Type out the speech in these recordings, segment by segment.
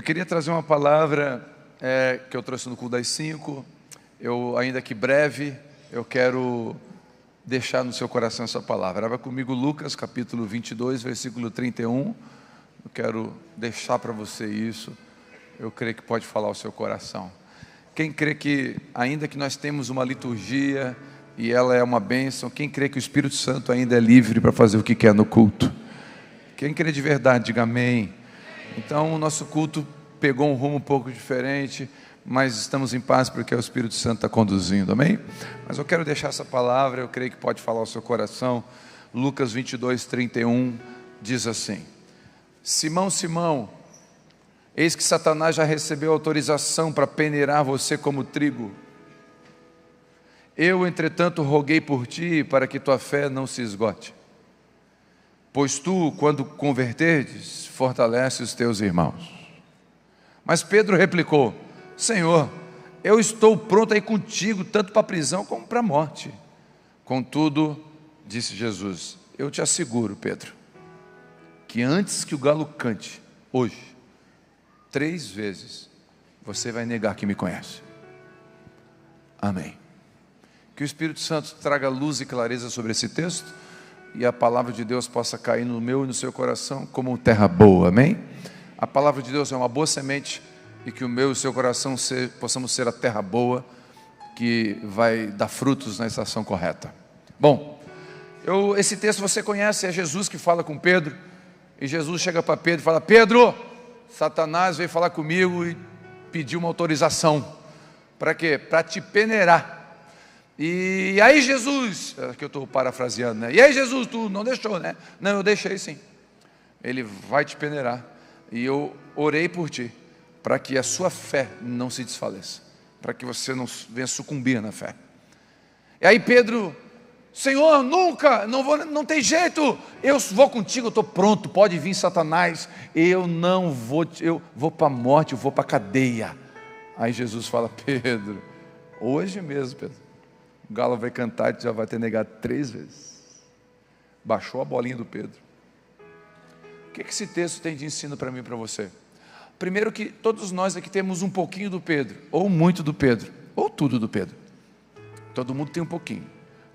Eu queria trazer uma palavra que eu trouxe no culto das 5. Ainda que breve, eu quero deixar no seu coração essa palavra. Abra comigo Lucas capítulo 22, versículo 31. Eu quero deixar para você isso. Eu creio que pode falar ao seu coração. Quem crê que, ainda que nós temos uma liturgia e ela é uma bênção, quem crê que o Espírito Santo ainda é livre para fazer o que quer no culto? Quem crê de verdade, diga amém. Então o nosso culto pegou um rumo um pouco diferente, mas estamos em paz porque o Espírito Santo está conduzindo, amém? Mas eu quero deixar essa palavra, eu creio que pode falar ao seu coração. Lucas 22, 31 diz assim: Simão, Simão, eis que Satanás já recebeu autorização para peneirar você como trigo. Eu, entretanto, roguei por ti para que tua fé não se esgote. Pois tu, quando converterdes, fortalece os teus irmãos. Mas Pedro replicou: Senhor, eu estou pronto a ir contigo, tanto para a prisão como para a morte. Contudo, disse Jesus, eu te asseguro, Pedro, que antes que o galo cante, hoje, 3 vezes, você vai negar que me conhece. Amém. Que o Espírito Santo traga luz e clareza sobre esse texto, e a palavra de Deus possa cair no meu e no seu coração como terra boa, amém? A palavra de Deus é uma boa semente, e que o meu e o seu coração possamos ser a terra boa, que vai dar frutos na estação correta. Bom, esse texto você conhece, é Jesus que fala com Pedro, e Jesus chega para Pedro e fala: Pedro, Satanás veio falar comigo e pediu uma autorização. Para quê? Para te peneirar. E aí Jesus, que eu estou parafraseando, né? E aí Jesus, tu não deixou, né? Não, eu deixei sim. Ele vai te peneirar. E eu orei por ti, para que a sua fé não se desfaleça, para que você não venha sucumbir na fé. E aí Pedro: Senhor, nunca, não tem jeito, eu vou contigo, eu estou pronto, pode vir Satanás, eu vou para a morte, eu vou para a cadeia. Aí Jesus fala: Pedro, hoje mesmo, Pedro, o galo vai cantar e tu já vai ter negado 3 vezes. Baixou a bolinha do Pedro. O que esse texto tem de ensino para mim e para você? Primeiro, que todos nós aqui temos um pouquinho do Pedro, ou muito do Pedro, ou tudo do Pedro. Todo mundo tem um pouquinho.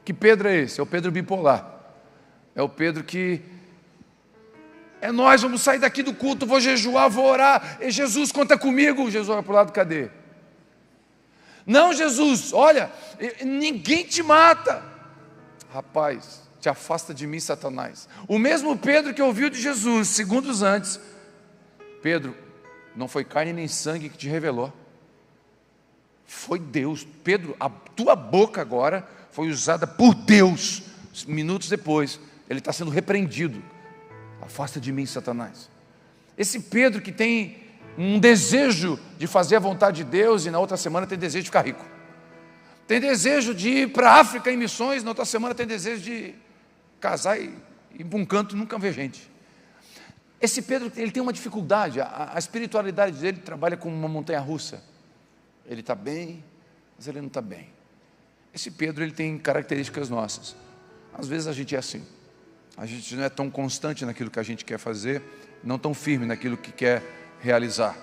Que Pedro é esse? É o Pedro bipolar. É o Pedro que nós vamos sair daqui do culto, vou jejuar, vou orar, e Jesus, conta comigo. Jesus vai para o lado, cadê? Não, Jesus, olha, ninguém te mata. Rapaz, te afasta de mim, Satanás. O mesmo Pedro que ouviu de Jesus segundos antes: Pedro, não foi carne nem sangue que te revelou, foi Deus. Pedro, a tua boca agora foi usada por Deus. Minutos depois, ele está sendo repreendido. Afasta de mim, Satanás. Esse Pedro que tem um desejo de fazer a vontade de Deus, e na outra semana tem desejo de ficar rico. Tem desejo de ir para a África em missões, na outra semana tem desejo de casar e ir para um canto e nunca ver gente. Esse Pedro, ele tem uma dificuldade, a espiritualidade dele trabalha como uma montanha russa. Ele está bem, mas ele não está bem. Esse Pedro, ele tem características nossas. Às vezes a gente é assim, a gente não é tão constante naquilo que a gente quer fazer, não tão firme naquilo que quer realizar,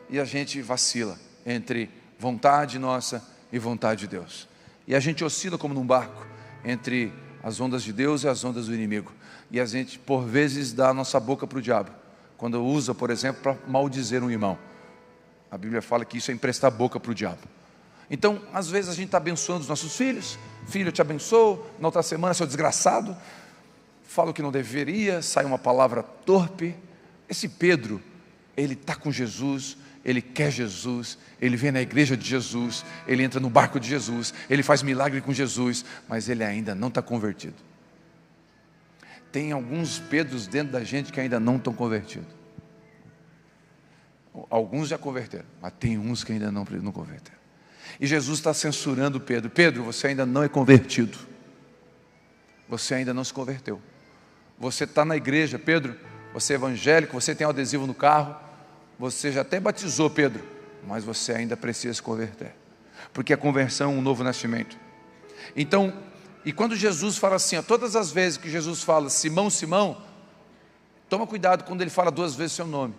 e a gente vacila entre vontade nossa e vontade de Deus, e a gente oscila como num barco, entre as ondas de Deus e as ondas do inimigo, e a gente por vezes dá a nossa boca para o diabo, quando usa, por exemplo, para maldizer um irmão. A Bíblia fala que isso é emprestar a boca para o diabo. Então, às vezes a gente está abençoando os nossos filhos: filho, eu te abençoo, na outra semana, seu desgraçado, fala o que não deveria, sai uma palavra torpe. Esse Pedro, ele está com Jesus, ele quer Jesus, ele vem na igreja de Jesus, ele entra no barco de Jesus, ele faz milagre com Jesus, mas ele ainda não está convertido. Tem alguns Pedros dentro da gente que ainda não estão convertidos. Alguns já converteram, mas tem uns que ainda não converteram. E Jesus está censurando Pedro: Pedro, você ainda não é convertido, você ainda não se converteu. Você está na igreja, Pedro, você é evangélico, você tem um adesivo no carro, você já até batizou, Pedro, mas você ainda precisa se converter, porque a conversão é um novo nascimento. Então, e quando Jesus fala assim, todas as vezes que Jesus fala Simão, Simão, toma cuidado quando ele fala 2 vezes seu nome.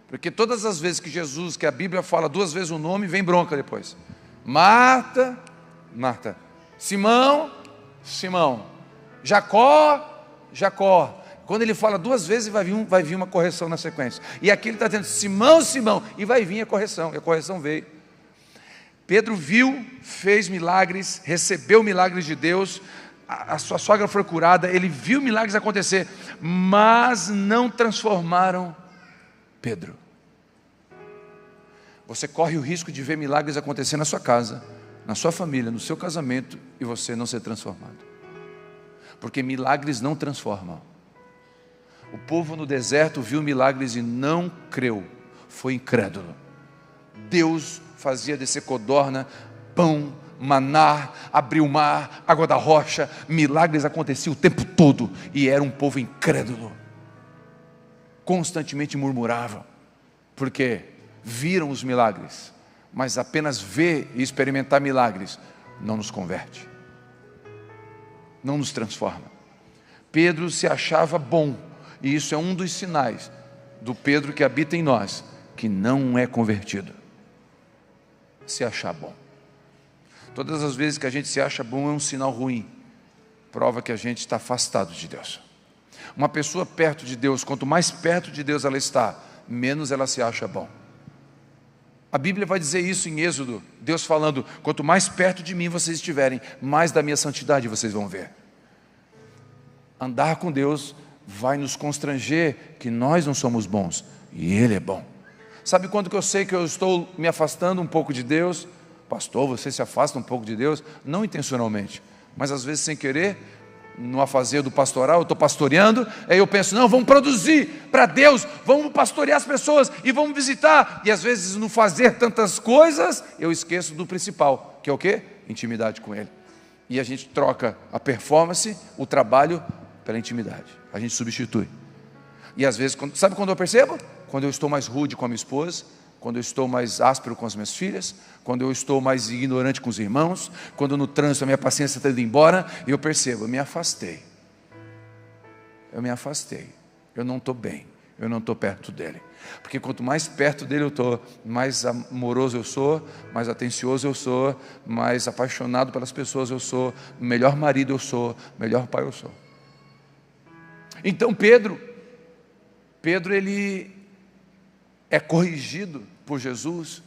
Porque todas as vezes que Jesus, que a Bíblia fala 2 vezes o nome, vem bronca depois. Marta, Marta. Simão, Simão. Jacó, Jacó. Quando ele fala 2 vezes, vai vir uma correção na sequência. E aqui ele está dizendo Simão, Simão, e vai vir a correção. E a correção veio. Pedro viu, fez milagres, recebeu milagres de Deus. A sua sogra foi curada, ele viu milagres acontecer, mas não transformaram Pedro. Você corre o risco de ver milagres acontecer na sua casa, na sua família, no seu casamento, e você não ser transformado. Porque milagres não transformam. O povo no deserto viu milagres e não creu, foi incrédulo. Deus fazia descer codorna, pão, maná, abriu o mar, água da rocha, milagres aconteciam o tempo todo, e era um povo incrédulo. Constantemente murmuravam, porque viram os milagres, mas apenas ver e experimentar milagres não nos converte, não nos transforma. Pedro se achava bom, e isso é um dos sinais do Pedro que habita em nós, que não é convertido. Se achar bom. Todas as vezes que a gente se acha bom é um sinal ruim, prova que a gente está afastado de Deus. Uma pessoa perto de Deus, quanto mais perto de Deus ela está, menos ela se acha bom. A Bíblia vai dizer isso em Êxodo, Deus falando, quanto mais perto de mim vocês estiverem, mais da minha santidade vocês vão ver. Andar com Deus vai nos constranger que nós não somos bons, e Ele é bom. Sabe quando que eu sei que eu estou me afastando um pouco de Deus? Pastor, você se afasta um pouco de Deus? Não intencionalmente, mas às vezes sem querer, no afazer do pastoral, eu estou pastoreando, aí eu penso, não, vamos produzir para Deus, vamos pastorear as pessoas e vamos visitar, e às vezes no fazer tantas coisas, eu esqueço do principal, que é o quê? Intimidade com Ele. E a gente troca a performance, o trabalho, pela intimidade, a gente substitui. E às vezes, sabe quando eu percebo? Quando eu estou mais rude com a minha esposa, quando eu estou mais áspero com as minhas filhas, quando eu estou mais ignorante com os irmãos, quando no trânsito a minha paciência está indo embora, e eu percebo, eu me afastei, eu não estou bem, eu não estou perto dele, porque quanto mais perto dele eu estou, mais amoroso eu sou, mais atencioso eu sou, mais apaixonado pelas pessoas eu sou, melhor marido eu sou, melhor pai eu sou. Então Pedro ele é corrigido por Jesus,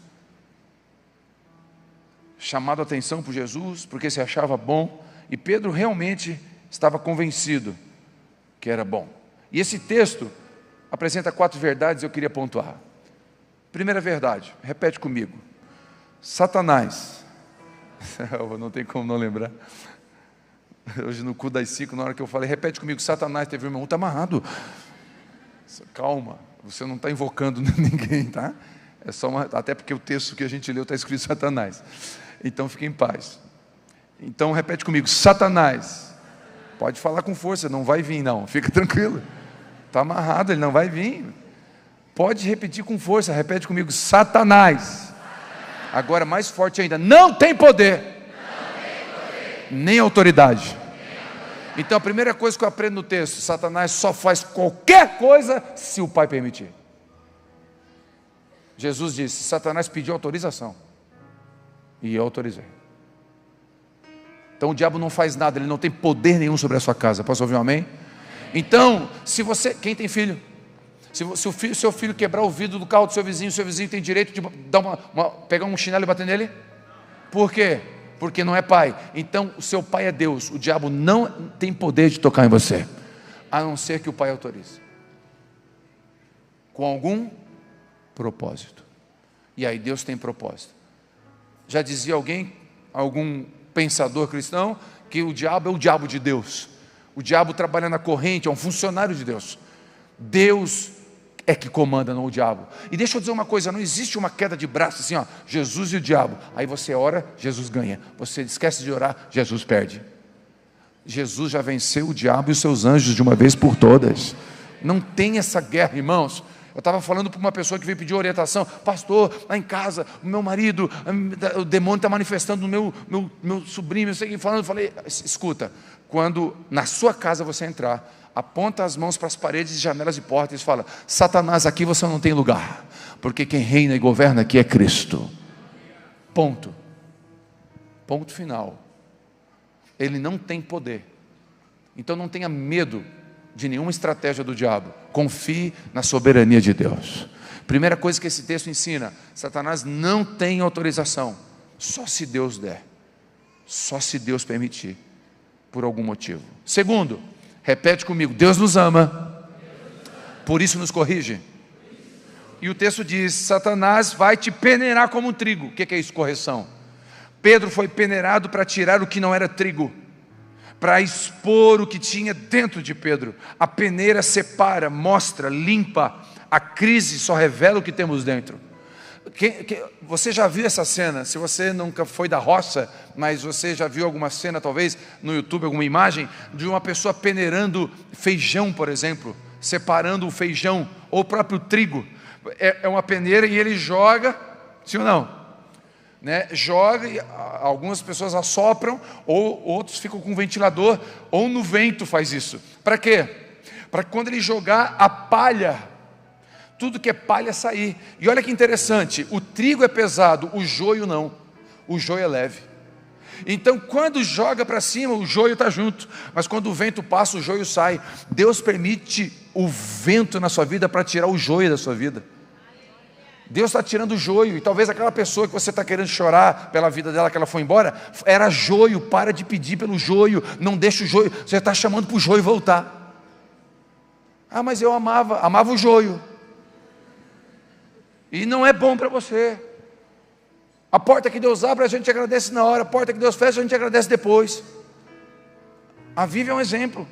chamado a atenção por Jesus, porque se achava bom, e Pedro realmente estava convencido que era bom. E esse texto apresenta 4 verdades, eu queria pontuar. Primeira verdade, repete comigo: Satanás, não tem como não lembrar, hoje no cu das 5, na hora que eu falei, repete comigo, Satanás, teve um irmão, está amarrado, calma, você não está invocando ninguém, tá? É só até porque o texto que a gente leu está escrito Satanás. Então fique em paz. Então repete comigo, Satanás. Pode falar com força, não vai vir não, fica tranquilo. Está amarrado, ele não vai vir. Pode repetir com força, repete comigo, Satanás. Agora mais forte ainda, não tem poder, nem autoridade. Então a primeira coisa que eu aprendo no texto, Satanás só faz qualquer coisa se o Pai permitir. Jesus disse, Satanás pediu autorização, e eu autorizei. Então o diabo não faz nada, ele não tem poder nenhum sobre a sua casa. Posso ouvir um amém? Então, se você, quem tem filho? Se o seu filho quebrar o vidro do carro do seu vizinho tem direito de dar pegar um chinelo e bater nele? Por quê? Porque não é pai. Então o seu pai é Deus. O diabo não tem poder de tocar em você, a não ser que o pai autorize, com algum propósito. E aí Deus tem propósito. Já dizia algum pensador cristão, que o diabo é o diabo de Deus. O diabo trabalha na corrente, é um funcionário de Deus. Deus é que comanda, não o diabo. E deixa eu dizer uma coisa, não existe uma queda de braço assim, ó, Jesus e o diabo. Aí você ora, Jesus ganha. Você esquece de orar, Jesus perde. Jesus já venceu o diabo e os seus anjos de uma vez por todas. Não tem essa guerra, irmãos. Eu estava falando para uma pessoa que veio pedir orientação, pastor, lá em casa, o meu marido, o demônio está manifestando no meu sobrinho, eu falei, escuta, quando na sua casa você entrar, aponta as mãos para as paredes, janelas e portas e fala: Satanás, aqui você não tem lugar, porque quem reina e governa aqui é Cristo. Ponto. Ponto final. Ele não tem poder. Então não tenha medo de nenhuma estratégia do diabo. Confie na soberania de Deus. Primeira coisa que esse texto ensina: Satanás não tem autorização, só se Deus der, só se Deus permitir, por algum motivo. Segundo, repete comigo: Deus nos ama, por isso nos corrige. E o texto diz: Satanás vai te peneirar como um trigo. O que é isso? Correção. Pedro foi peneirado para tirar o que não era trigo, para expor o que tinha dentro de Pedro. A peneira separa, mostra, limpa. A crise só revela o que temos dentro. Você já viu essa cena? Se você nunca foi da roça, mas você já viu alguma cena, talvez no YouTube, alguma imagem de uma pessoa peneirando feijão, por exemplo, separando o feijão ou o próprio trigo. É uma peneira e ele joga, sim ou não? Joga, e algumas pessoas assopram, ou outros ficam com um ventilador, ou no vento faz isso. Para quê? Para que quando ele jogar a palha, tudo que é palha sair. E olha que interessante, o trigo é pesado, o joio não. O joio é leve. Então quando joga para cima, o joio está junto, mas quando o vento passa, o joio sai. Deus permite o vento na sua vida para tirar o joio da sua vida. Deus está tirando o joio, e talvez aquela pessoa que você está querendo chorar pela vida dela, que ela foi embora, era joio. Para de pedir pelo joio, não deixa o joio, você está chamando para o joio voltar. Ah, mas eu amava o joio, e não é bom para você. A porta que Deus abre, a gente agradece na hora, a porta que Deus fecha, a gente agradece depois. A Vivi é um exemplo.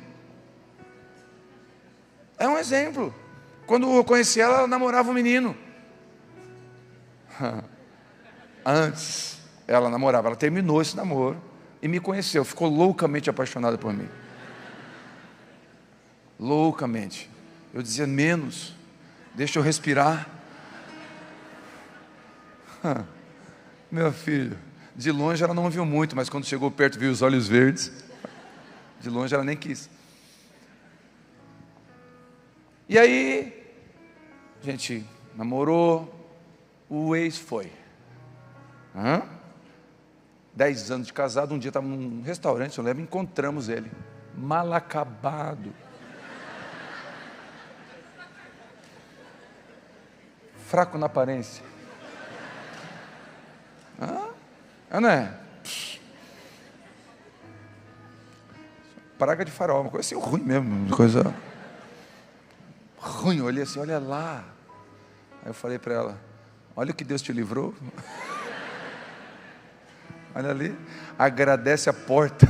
É um exemplo. Quando eu conheci ela, ela namorava um menino. Antes ela namorava, ela terminou esse namoro e me conheceu, ficou loucamente apaixonada por mim. Loucamente. Eu dizia: menos, deixa eu respirar. Meu filho, de longe ela não viu muito, mas quando chegou perto viu os olhos verdes. De longe ela nem quis. E aí a gente namorou. O ex foi. 10 anos de casado, um dia estava num restaurante, eu lembro, encontramos ele, mal acabado, fraco na aparência. Não é? Praga de farol, uma coisa assim ruim mesmo, uma coisa ruim. Eu olhei assim: olha lá. Aí eu falei para ela: olha o que Deus te livrou. Olha ali, agradece a porta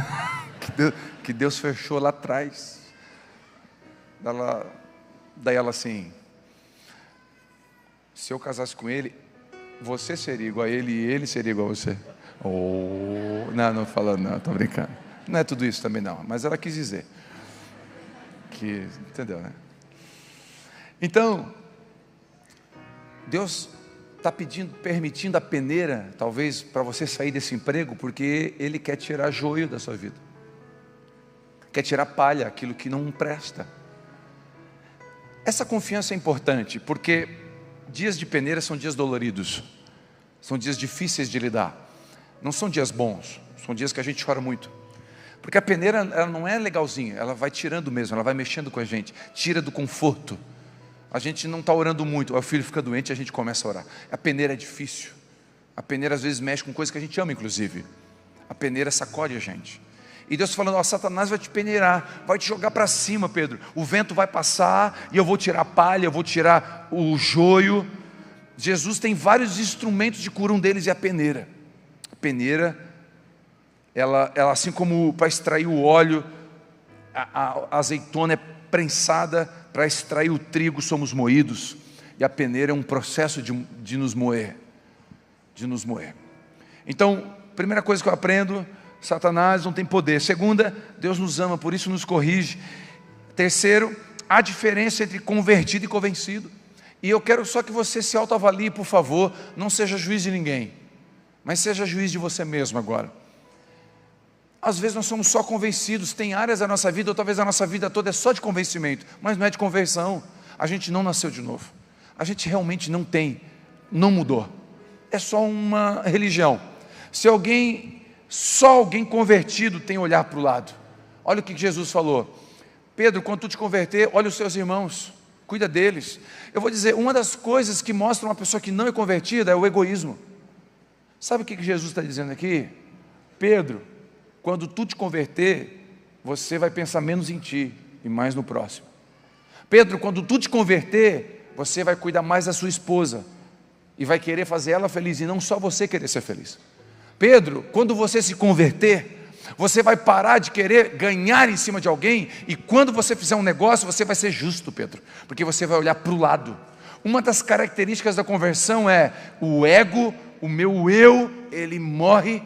que Deus fechou lá atrás. Daí ela assim: se eu casasse com ele, você seria igual a ele e ele seria igual a você. Não falando, não, estou brincando. Não é tudo isso também não, mas ela quis dizer que, entendeu, né? Então, Deus está permitindo a peneira, talvez para você sair desse emprego, porque Ele quer tirar joio da sua vida, quer tirar palha, aquilo que não presta. Essa confiança é importante, porque dias de peneira são dias doloridos, são dias difíceis de lidar, não são dias bons, são dias que a gente chora muito, porque a peneira ela não é legalzinha, ela vai tirando mesmo, ela vai mexendo com a gente, tira do conforto. A gente não está orando muito, o filho fica doente e a gente começa a orar. A peneira é difícil. A peneira às vezes mexe com coisas que a gente ama, inclusive. A peneira sacode a gente. E Deus falando: ó, Satanás vai te peneirar, vai te jogar para cima, Pedro. O vento vai passar e eu vou tirar a palha, eu vou tirar o joio. Jesus tem vários instrumentos de cura, um deles é a peneira. A peneira, ela assim como para extrair o óleo, a azeitona é prensada, para extrair o trigo somos moídos, e a peneira é um processo de nos moer, Então, primeira coisa que eu aprendo: Satanás não tem poder. Segunda, Deus nos ama, por isso nos corrige. Terceiro, há diferença entre convertido e convencido. E eu quero só que você se autoavalie, por favor. Não seja juiz de ninguém, mas seja juiz de você mesmo agora. Às vezes nós somos só convencidos, tem áreas da nossa vida, ou talvez a nossa vida toda é só de convencimento, mas não é de conversão. A gente não nasceu de novo, a gente realmente não mudou, é só uma religião. Só alguém convertido tem olhar para o lado. Olha o que Jesus falou: Pedro, quando tu te converter, olha os seus irmãos, cuida deles. Eu vou dizer, uma das coisas que mostra uma pessoa que não é convertida é o egoísmo. Sabe o que Jesus está dizendo aqui? Pedro, quando tu te converter, você vai pensar menos em ti e mais no próximo. Pedro, quando tu te converter, você vai cuidar mais da sua esposa e vai querer fazer ela feliz, e não só você querer ser feliz. Pedro, quando você se converter, você vai parar de querer ganhar em cima de alguém, e quando você fizer um negócio, você vai ser justo, Pedro, porque você vai olhar para o lado. Uma das características da conversão é o ego, o meu eu, ele morre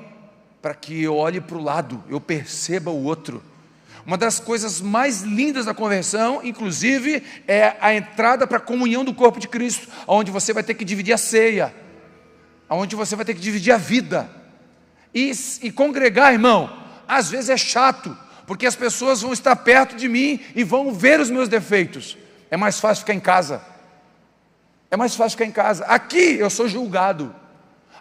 para que eu olhe para o lado, eu perceba o outro. Uma das coisas mais lindas da conversão, inclusive, é a entrada para a comunhão do corpo de Cristo, onde você vai ter que dividir a ceia, onde você vai ter que dividir a vida. E congregar, irmão, às vezes é chato, porque as pessoas vão estar perto de mim e vão ver os meus defeitos. É mais fácil ficar em casa. É mais fácil ficar em casa. Aqui eu sou julgado,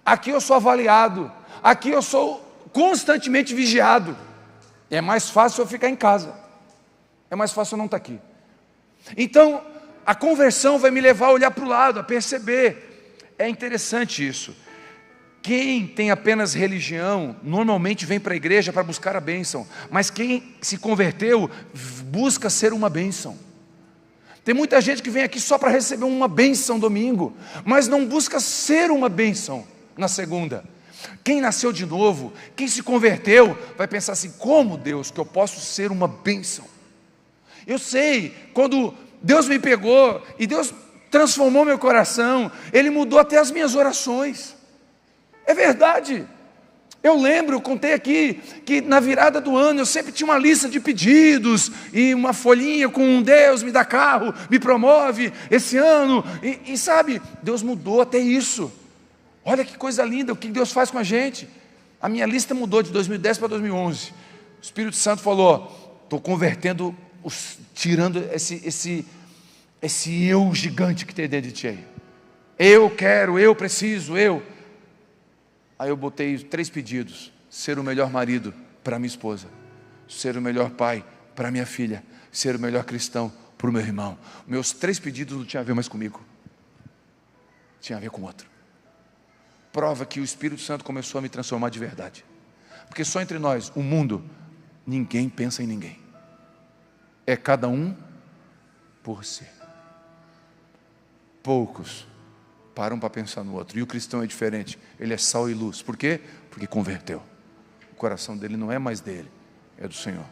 aqui eu sou avaliado, aqui eu sou constantemente vigiado. É mais fácil eu ficar em casa, é mais fácil eu não estar aqui. Então, a conversão vai me levar a olhar para o lado, a perceber. É interessante isso. Quem tem apenas religião, normalmente vem para a igreja para buscar a bênção, mas quem se converteu, busca ser uma bênção. Tem muita gente que vem aqui só para receber uma bênção domingo, mas não busca ser uma bênção na segunda. Quem nasceu de novo, quem se converteu, vai pensar assim: como, Deus, que eu posso ser uma bênção? Eu sei, quando Deus me pegou, e Deus transformou meu coração, Ele mudou até as minhas orações. É verdade. Eu lembro, eu contei aqui, que na virada do ano eu sempre tinha uma lista de pedidos, e uma folhinha com Deus me dá carro, me promove esse ano, e sabe, Deus mudou até isso. Olha que coisa linda, o que Deus faz com a gente. A minha lista mudou de 2010 para 2011. O Espírito Santo falou: estou convertendo, tirando esse eu gigante que tem dentro de ti aí. Eu quero, eu preciso, eu. Aí eu botei 3 pedidos: ser o melhor marido para minha esposa, ser o melhor pai para minha filha, ser o melhor cristão para o meu irmão. Meus 3 pedidos não tinham a ver mais comigo, tinha a ver com outro. Prova que o Espírito Santo começou a me transformar de verdade. Porque só entre nós, o mundo, ninguém pensa em ninguém, é cada um por si. Poucos param para pensar no outro. E o cristão é diferente, ele é sal e luz. Por quê? Porque converteu. O coração dele não é mais dele, é do Senhor.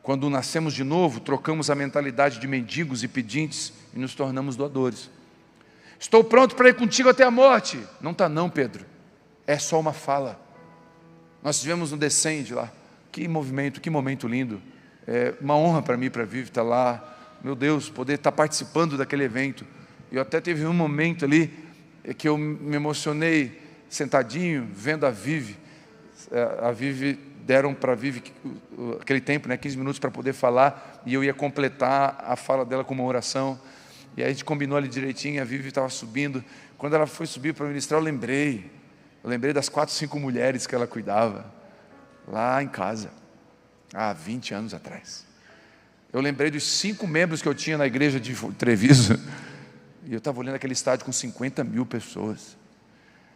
Quando nascemos de novo, trocamos a mentalidade de mendigos e pedintes e nos tornamos doadores. Estou pronto para ir contigo até a morte. Não está não, Pedro, é só uma fala. Nós tivemos um Descende lá, que movimento, que momento lindo. É uma honra para mim, para a Vivi estar lá. Meu Deus, poder estar participando daquele evento. Eu até teve um momento ali que eu me emocionei, sentadinho, vendo a Vivi. A Vivi, deram para a Vivi aquele tempo, 15 minutos para poder falar, e eu ia completar a fala dela com uma oração. E aí a gente combinou ali direitinho, a Vivi estava subindo. Quando ela foi subir para ministrar, eu lembrei das 4, 5 mulheres que ela cuidava, lá em casa, há 20 anos atrás. Eu lembrei dos 5 membros que eu tinha na igreja de Treviso, e eu estava olhando aquele estádio com 50 mil pessoas,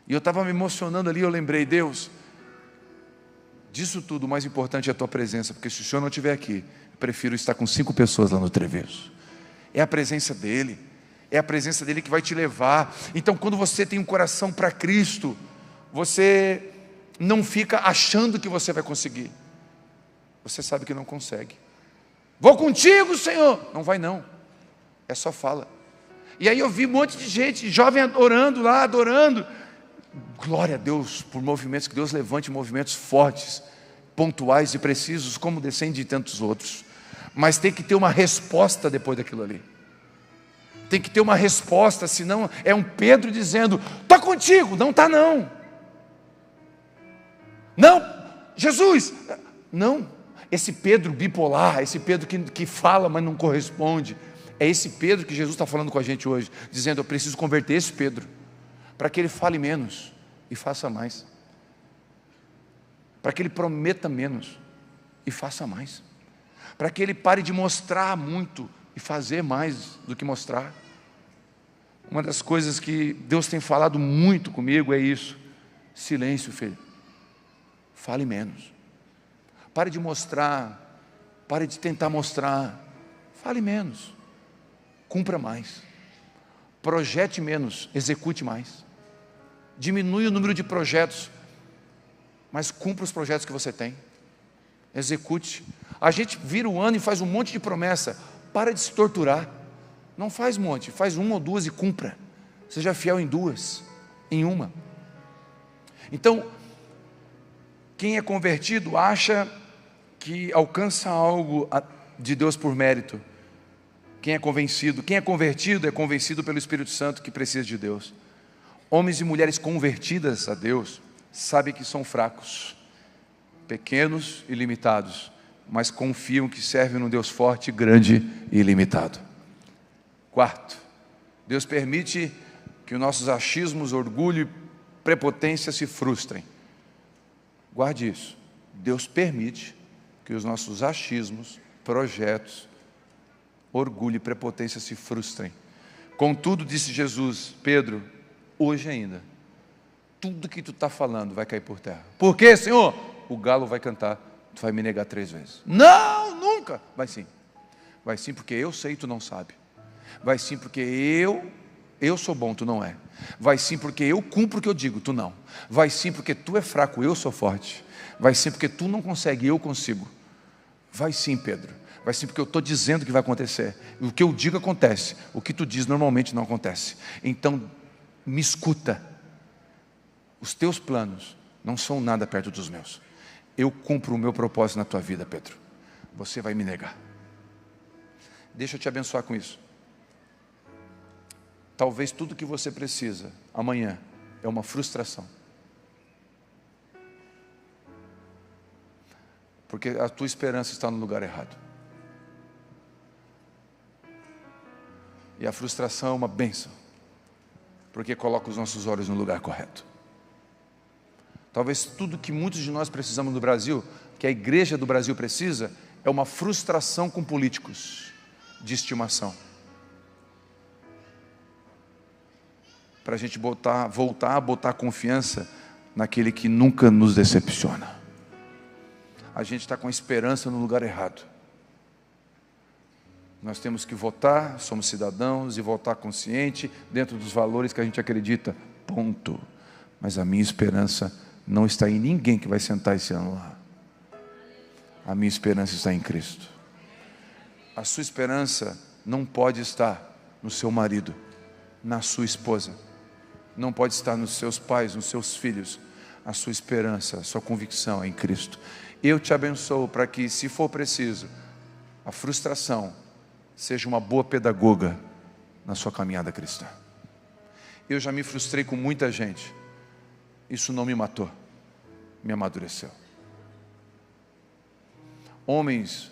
e eu estava me emocionando ali. Eu lembrei: Deus, disso tudo, o mais importante é a tua presença, porque se o Senhor não estiver aqui, eu prefiro estar com 5 pessoas lá no Treviso. É a presença dEle, é a presença dEle que vai te levar. Então, quando você tem um coração para Cristo, você não fica achando que você vai conseguir. Você sabe que não consegue. Vou contigo, Senhor. Não vai não, é só fala. E aí eu vi um monte de gente, jovem orando lá, adorando. Glória a Deus por movimentos, que Deus levante movimentos fortes, pontuais e precisos, como Descende de tantos outros. Mas tem que ter uma resposta depois daquilo ali. Tem que ter uma resposta, senão é um Pedro dizendo: estou contigo. Não está não. Não, Jesus! Não, esse Pedro bipolar, esse Pedro que fala, mas não corresponde, é esse Pedro que Jesus está falando com a gente hoje, dizendo: eu preciso converter esse Pedro, para que ele fale menos e faça mais, para que ele prometa menos e faça mais, para que ele pare de mostrar muito e fazer mais do que mostrar. Uma das coisas que Deus tem falado muito comigo é isso: silêncio, filho, fale menos, pare de mostrar, pare de tentar mostrar, fale menos, cumpra mais, projete menos, execute mais, diminui o número de projetos, mas cumpra os projetos que você tem, execute. A gente vira o ano e faz um monte de promessa, para de se torturar, não faz um monte, faz uma ou duas e cumpra, seja fiel em duas, em uma. Então, quem é convertido acha que alcança algo de Deus por mérito. Quem é convertido é convencido pelo Espírito Santo que precisa de Deus. Homens e mulheres convertidas a Deus sabem que são fracos, pequenos e limitados, mas confiam que servem num Deus forte, grande e ilimitado. Quarto, Deus permite que os nossos achismos, orgulho e prepotência se frustrem. Guarde isso. Deus permite que os nossos achismos, projetos, orgulho e prepotência se frustrem. Contudo, disse Jesus: Pedro, hoje ainda, tudo que tu está falando vai cair por terra. Por quê, Senhor? O galo vai cantar, tu vai me negar 3 vezes. Não, nunca. Vai sim. Vai sim, porque eu sei e tu não sabe. Vai sim, porque eu sou bom, tu não é. Vai sim, porque eu cumpro o que eu digo, tu não. Vai sim, porque tu é fraco, eu sou forte. Vai sim, porque tu não consegue, eu consigo. Vai sim, Pedro. Vai sim, porque eu estou dizendo que vai acontecer. O que eu digo acontece. O que tu diz normalmente não acontece. Então, me escuta. Os teus planos não são nada perto dos meus. Eu cumpro o meu propósito na tua vida, Pedro. Você vai me negar. Deixa eu te abençoar com isso. Talvez tudo que você precisa amanhã é uma frustração. Porque a tua esperança está no lugar errado. E a frustração é uma bênção, porque coloca os nossos olhos no lugar correto. Talvez tudo que muitos de nós precisamos no Brasil, que a igreja do Brasil precisa, é uma frustração com políticos de estimação. Para a gente voltar a botar confiança naquele que nunca nos decepciona. A gente está com a esperança no lugar errado. Nós temos que votar, somos cidadãos, e votar consciente, dentro dos valores que a gente acredita, ponto. Mas a minha esperança não está em ninguém que vai sentar esse ano lá. A minha esperança está em Cristo. A sua esperança não pode estar no seu marido, na sua esposa, não pode estar nos seus pais, nos seus filhos. A sua esperança, a sua convicção é em Cristo. Eu te abençoo para que, se for preciso, a frustração seja uma boa pedagoga na sua caminhada cristã. Eu já me frustrei com muita gente. Isso não me matou, me amadureceu. Homens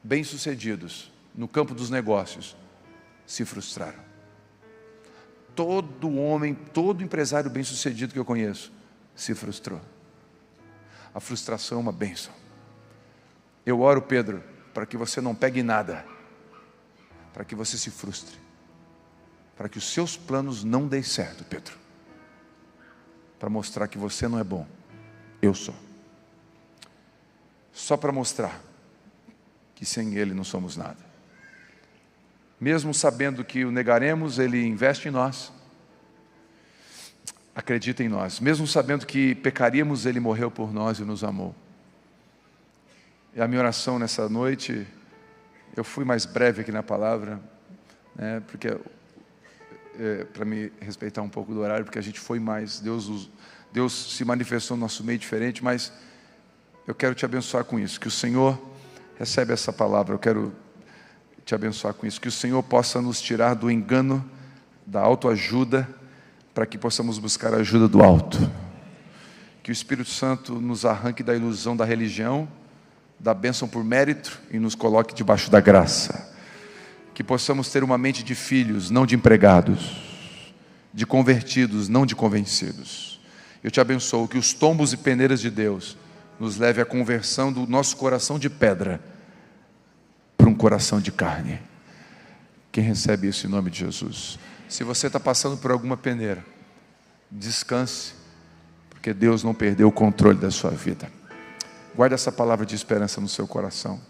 bem-sucedidos no campo dos negócios se frustraram. Todo homem, todo empresário bem-sucedido que eu conheço se frustrou. A frustração é uma bênção. Eu oro, Pedro, para que você não pegue nada, para que você se frustre, para que os seus planos não deem certo, Pedro, para mostrar que você não é bom, eu sou. Só para mostrar que sem Ele não somos nada. Mesmo sabendo que o negaremos, Ele investe em nós, acredita em nós. Mesmo sabendo que pecaríamos, Ele morreu por nós e nos amou. E a minha oração nessa noite, eu fui mais breve aqui na palavra, né, porque para me respeitar um pouco do horário, porque a gente foi mais, Deus se manifestou no nosso meio diferente, mas eu quero te abençoar com isso, que o Senhor recebe essa palavra, eu quero te abençoar com isso, que o Senhor possa nos tirar do engano, da autoajuda, para que possamos buscar a ajuda do alto. Que o Espírito Santo nos arranque da ilusão da religião, da bênção por mérito e nos coloque debaixo da graça. Que possamos ter uma mente de filhos, não de empregados, de convertidos, não de convencidos. Eu te abençoo, que os tombos e peneiras de Deus nos leve à conversão do nosso coração de pedra para um coração de carne. Quem recebe isso em nome de Jesus? Se você está passando por alguma peneira, descanse, porque Deus não perdeu o controle da sua vida. Guarde essa palavra de esperança no seu coração.